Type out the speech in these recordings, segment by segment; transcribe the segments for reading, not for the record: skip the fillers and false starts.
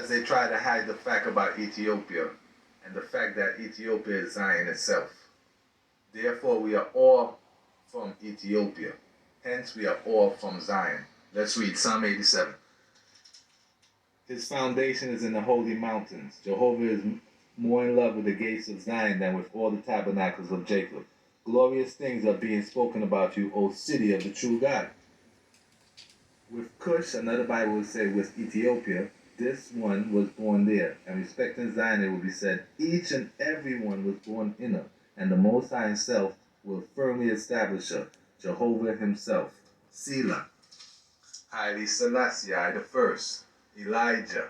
because they try to hide the fact about Ethiopia and the fact that Ethiopia is Zion itself. Therefore, we are all from Ethiopia. Hence, we are all from Zion. Let's read Psalm 87. His foundation is in the holy mountains. Jehovah is more in love with the gates of Zion than with all the tabernacles of Jacob. Glorious things are being spoken about you, O city of the true God. With Cush, another Bible will say with Ethiopia, this one was born there. And respecting Zion, it will be said, each and every one was born in her, and the Most High himself will firmly establish her, Jehovah himself. Selah. Haile Selassie the first. Elijah.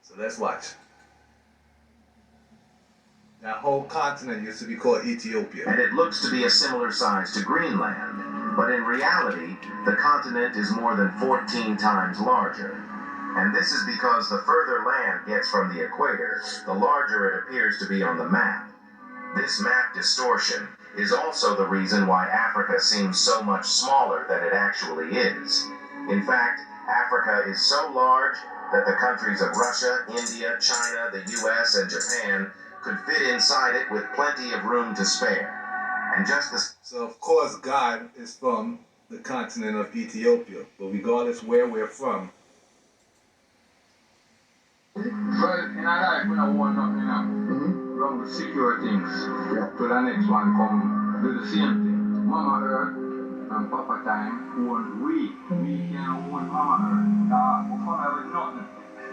So let's watch. That whole continent used to be called Ethiopia. And it looks to be a similar size to Greenland, but in reality, the continent is more than 14 times larger. And this is because the further land gets from the equator, the larger it appears to be on the map. This map distortion is also the reason why Africa seems so much smaller than it actually is. In fact, Africa is so large that the countries of Russia, India, China, the US, and Japan could fit inside it with plenty of room to spare. And just as... So of course God is from the continent of Ethiopia, but regardless where we're from. Well, in our life we don't want nothing else. Long secure things. To the next one come do the same thing. Mama Earth and Papa Time own we. We can own Mama Earth. We come here with nothing.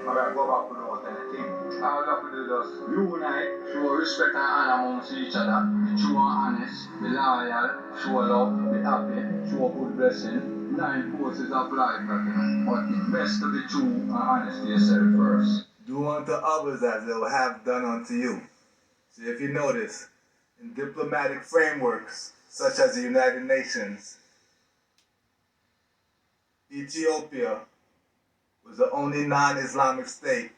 Alright, go back without anything. All we have to do is unite, show respect and honor amongst each other, be true and honest, be loyal, show love, be happy, show good blessing. 9 forces of life, but it's best to be true and honest to yourself first. Do unto others as they will have done unto you. So if you notice, in diplomatic frameworks such as the United Nations, Ethiopia was the only non-Islamic state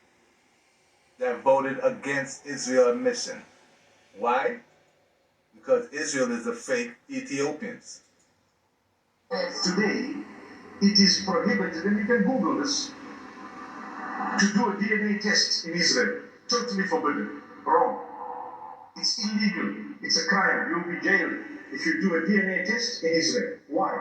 that voted against Israel admission. Why? Because Israel is the fake Ethiopians. Today, it is prohibited, and you can Google this, to do a DNA test in Israel. Totally forbidden. Wrong. It's illegal. It's a crime. You'll be jailed if you do a DNA test in Israel. Why?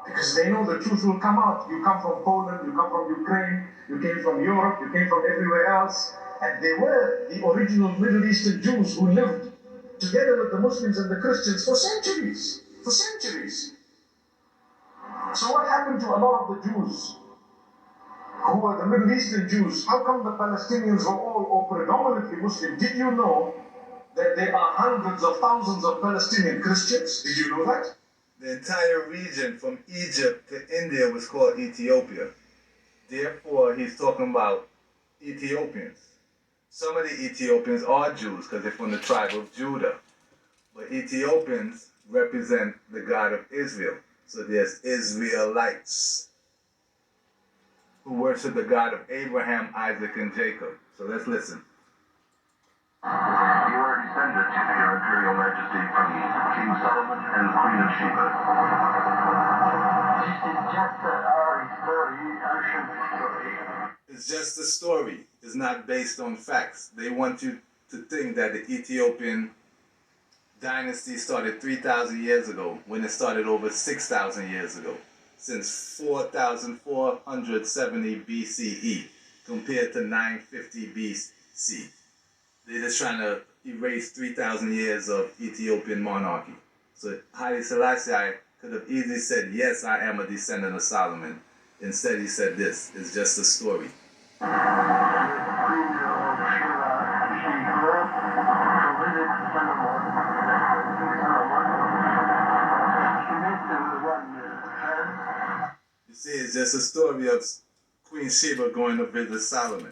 Because they know the truth will come out. You come from Poland, you come from Ukraine, you came from Europe, you came from everywhere else. And they were the original Middle Eastern Jews who lived together with the Muslims and the Christians for centuries. For centuries. So what happened to a lot of the Jews who were the Middle Eastern Jews? How come the Palestinians were all or predominantly Muslim? Did you know that there are hundreds of thousands of Palestinian Christians? Did you know that? The entire region from Egypt to India was called Ethiopia. Therefore, he's talking about Ethiopians. Some of the Ethiopians are Jews because they're from the tribe of Judah. But Ethiopians represent the God of Israel. So there's Israelites who worship the God of Abraham, Isaac, and Jacob. So let's listen. You are descended, Your Imperial Majesty, from King Solomon and the Queen of Sheba. This is just our story, ancient story. It's just a story. It's not based on facts. They want you to think that the Ethiopian dynasty started 3,000 years ago when it started over 6,000 years ago, since 4,470 BCE compared to 950 BC. They're just trying to erase 3,000 years of Ethiopian monarchy. So Haile Selassie could have easily said, yes, I am a descendant of Solomon. Instead, he said this. It's just a story. You see, it's just a story of Queen Sheba going to visit Solomon.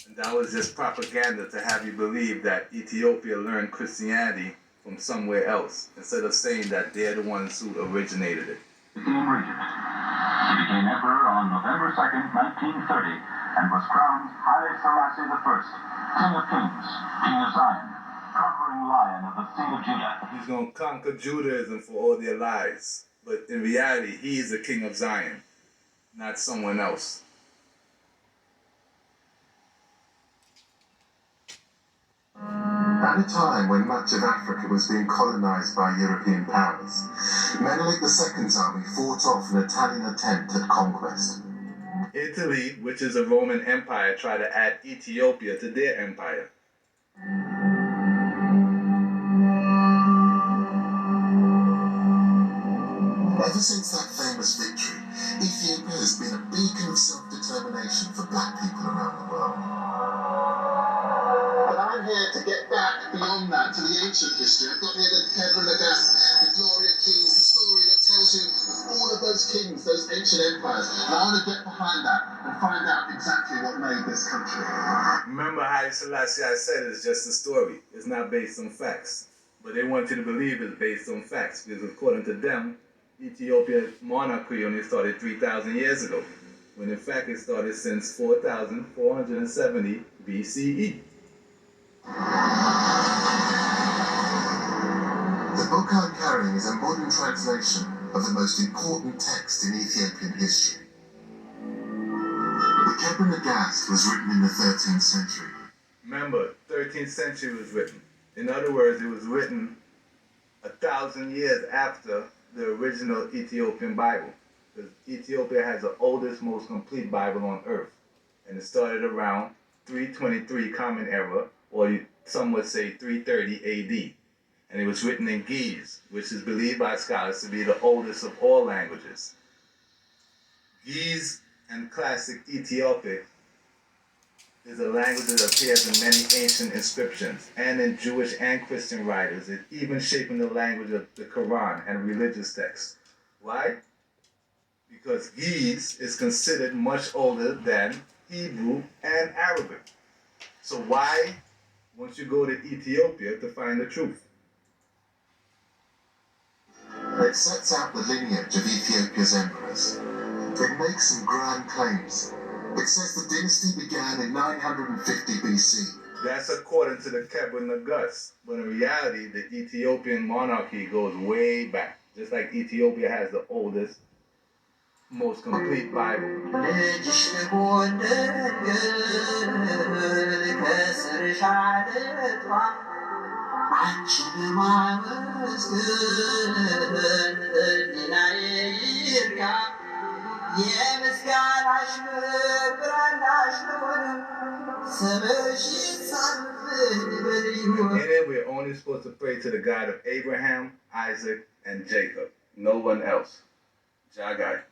And that was just propaganda to have you believe that Ethiopia learned Christianity from somewhere else, instead of saying that they're the ones who originated it. King Regent. He became emperor on November 2nd, 1930, and was crowned Haile Selassie I, King of Kings, King of Zion, conquering lion of the seed of Judah. He's going to conquer Judaism for all their lies. But in reality, he is the King of Zion, not someone else. At a time when much of Africa was being colonized by European powers, Menelik II's army fought off an Italian attempt at conquest. Italy, which is a Roman empire, tried to add Ethiopia to their empire. Ever since that famous victory, Ethiopia has been a beacon of self-determination for black people around the world. But I'm here to get back beyond that to the ancient history. I've got here the Kebra Nagast, the Glory of Kings, the story that tells you of all of those kings, those ancient empires. And I want to get behind that and find out exactly what made this country. Remember, Haile Selassie, I said it's just a story. It's not based on facts. But they want you to believe it's based on facts, because according to them, Ethiopia's monarchy only started 3,000 years ago, when in fact it started since 4,470 BCE. The book I'm carrying is a modern translation of the most important text in Ethiopian history. The Kebra Nagast was written in the 13th century. Remember, 13th century was written. In other words, it was written 1,000 years after the original Ethiopian Bible. Because Ethiopia has the oldest, most complete Bible on earth. And it started around 323 Common Era, or some would say 330 AD. And it was written in Ge'ez, which is believed by scholars to be the oldest of all languages. Ge'ez and Classic Ethiopic is a language that appears in many ancient inscriptions and in Jewish and Christian writers. It even shaping the language of the Quran and religious texts. Why? Because Ge'ez is considered much older than Hebrew and Arabic. So why won't you go to Ethiopia to find the truth? It sets out the lineage of Ethiopia's emperors. It makes some grand claims. It says the dynasty began in 950 BC. That's according to the Kebra Nagast. But in reality, the Ethiopian monarchy goes way back. Just like Ethiopia has the oldest, most complete Bible. In it, we're only supposed to pray to the God of Abraham, Isaac, and Jacob. No one else. Jagai.